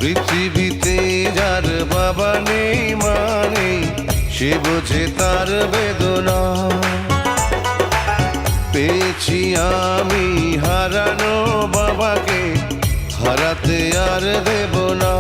পৃথিবীতে যার বাবা নেই মা নেই, সে বোঝে তার বেদনা। পেয়েছি আমি হারানো বাবাকে, হারাতে আর দেব না।